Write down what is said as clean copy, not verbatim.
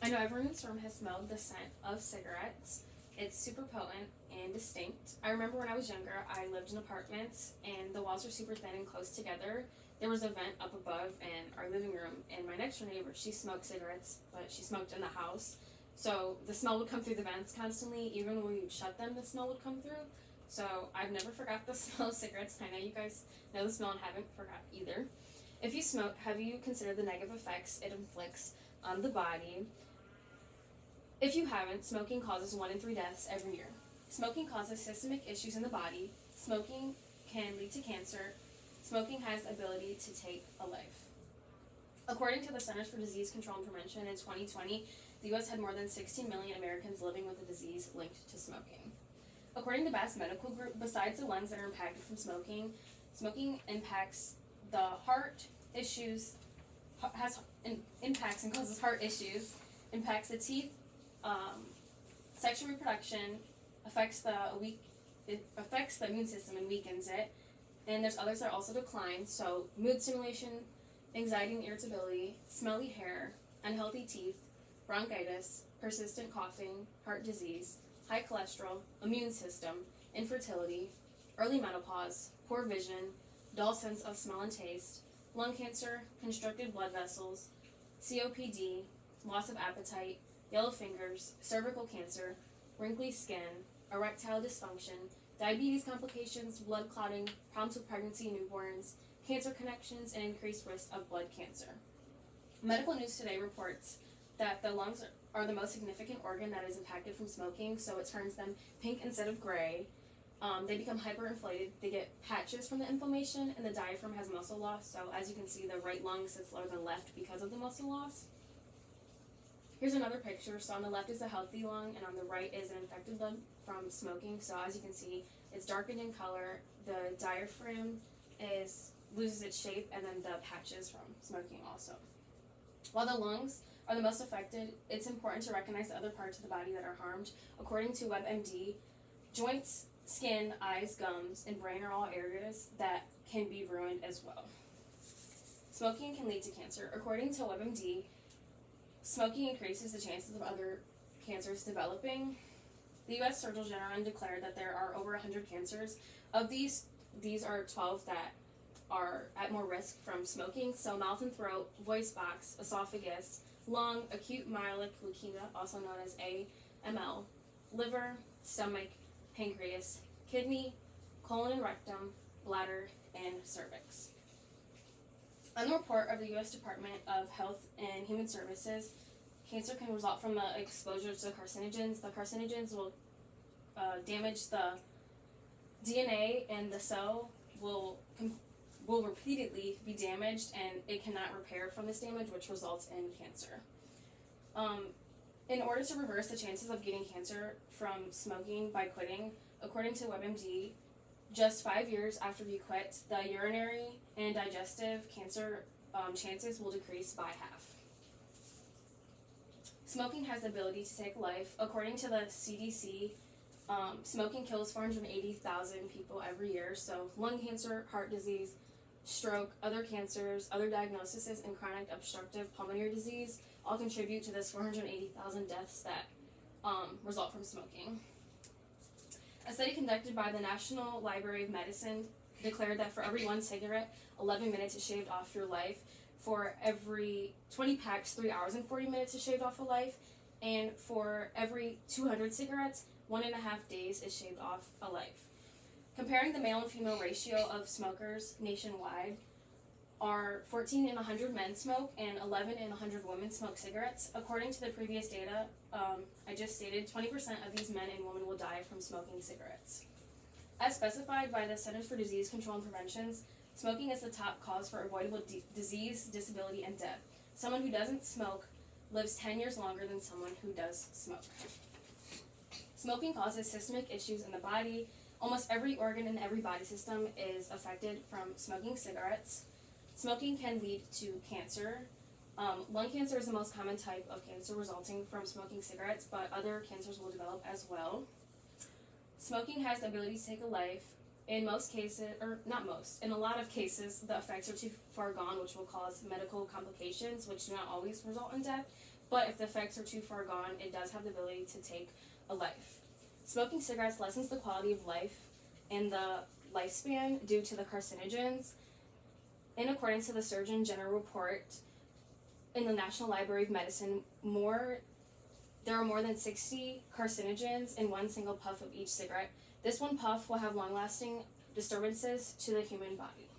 I know everyone in this room has smelled the scent of cigarettes. It's super potent and distinct. I remember when I was younger, I lived in apartments and the walls were super thin and close together. There was a vent up above in our living room, and my next door neighbor, she smoked cigarettes, but she smoked in the house. So the smell would come through the vents constantly. Even when we would shut them, the smell would come through. So I've never forgot the smell of cigarettes. I know you guys know the smell and haven't forgot either. If you smoke, have you considered the negative effects it inflicts on the body? If you haven't, smoking causes 1 in 3 deaths every year. Smoking causes systemic issues in the body. Smoking can lead to cancer. Smoking has the ability to take a life. According to the Centers for Disease Control and Prevention in 2020, the U.S. had more than 16 million Americans living with a disease linked to smoking. According to Bass Medical Group, besides the lungs that are impacted from smoking, smoking impacts the heart issues, impacts and causes heart issues, impacts the teeth, sexual reproduction, it affects the immune system and weakens it. And there's others that also decline, so mood stimulation, anxiety and irritability, smelly hair, unhealthy teeth, bronchitis, persistent coughing, heart disease, high cholesterol, immune system, infertility, early menopause, poor vision, dull sense of smell and taste, lung cancer, constricted blood vessels, COPD, loss of appetite, yellow fingers, cervical cancer, wrinkly skin, erectile dysfunction, diabetes complications, blood clotting, problems with pregnancy and newborns, cancer connections, and increased risk of blood cancer. Medical News Today reports that the lungs are the most significant organ that is impacted from smoking, so it turns them pink instead of gray. They become hyperinflated, they get patches from the inflammation, and the diaphragm has muscle loss, so as you can see, the right lung sits lower than the left because of the muscle loss. Here's another picture. So on the left is a healthy lung, and on the right is an infected lung from smoking. So as you can see, it's darkened in color. The diaphragm loses its shape, and then the patches from smoking also. While the lungs are the most affected, it's important to recognize the other parts of the body that are harmed. According to WebMD, joints, skin, eyes, gums, and brain are all areas that can be ruined as well. Smoking can lead to cancer. According to WebMD, smoking increases the chances of other cancers developing. The U.S. Surgeon General declared that there are over 100 cancers. Of these are 12 that are at more risk from smoking. So mouth and throat, voice box, esophagus, lung, acute myeloid leukemia, also known as AML, liver, stomach, pancreas, kidney, colon and rectum, bladder, and cervix. On the report of the U.S. Department of Health and Human Services, cancer can result from exposure to carcinogens. The carcinogens will damage the DNA, and the cell will repeatedly be damaged, and it cannot repair from this damage, which results in cancer. In order to reverse the chances of getting cancer from smoking by quitting, according to WebMD, just 5 years after you quit, the urinary and digestive cancer chances will decrease by half. Smoking has the ability to take life. According to the CDC, smoking kills 480,000 people every year. So lung cancer, heart disease, stroke, other cancers, other diagnoses, and chronic obstructive pulmonary disease all contribute to this 480,000 deaths that result from smoking. A study conducted by the National Library of Medicine declared that for every one cigarette, 11 minutes is shaved off your life. For every 20 packs, 3 hours and 40 minutes is shaved off a life. And for every 200 cigarettes, 1.5 days is shaved off a life. Comparing the male and female ratio of smokers nationwide, are 14 in 100 men smoke and 11 in 100 women smoke cigarettes. According to the previous data I just stated, 20% of these men and women will die from smoking cigarettes. As specified by the Centers for Disease Control and Prevention, smoking is the top cause for avoidable disease, disability, and death. Someone who doesn't smoke lives 10 years longer than someone who does smoke. Smoking causes systemic issues in the body. Almost every organ in every body system is affected from smoking cigarettes. Smoking can lead to cancer. Lung cancer is the most common type of cancer resulting from smoking cigarettes, but other cancers will develop as well. Smoking has the ability to take a life. In most cases, or not most, in a lot of cases, the effects are too far gone, which will cause medical complications, which do not always result in death. but if the effects are too far gone, it does have the ability to take a life. Smoking cigarettes lessens the quality of life and the lifespan due to the carcinogens. In accordance to the Surgeon General report in the National Library of Medicine, there are more than 60 carcinogens in one single puff of each cigarette. This one puff will have long-lasting disturbances to the human body.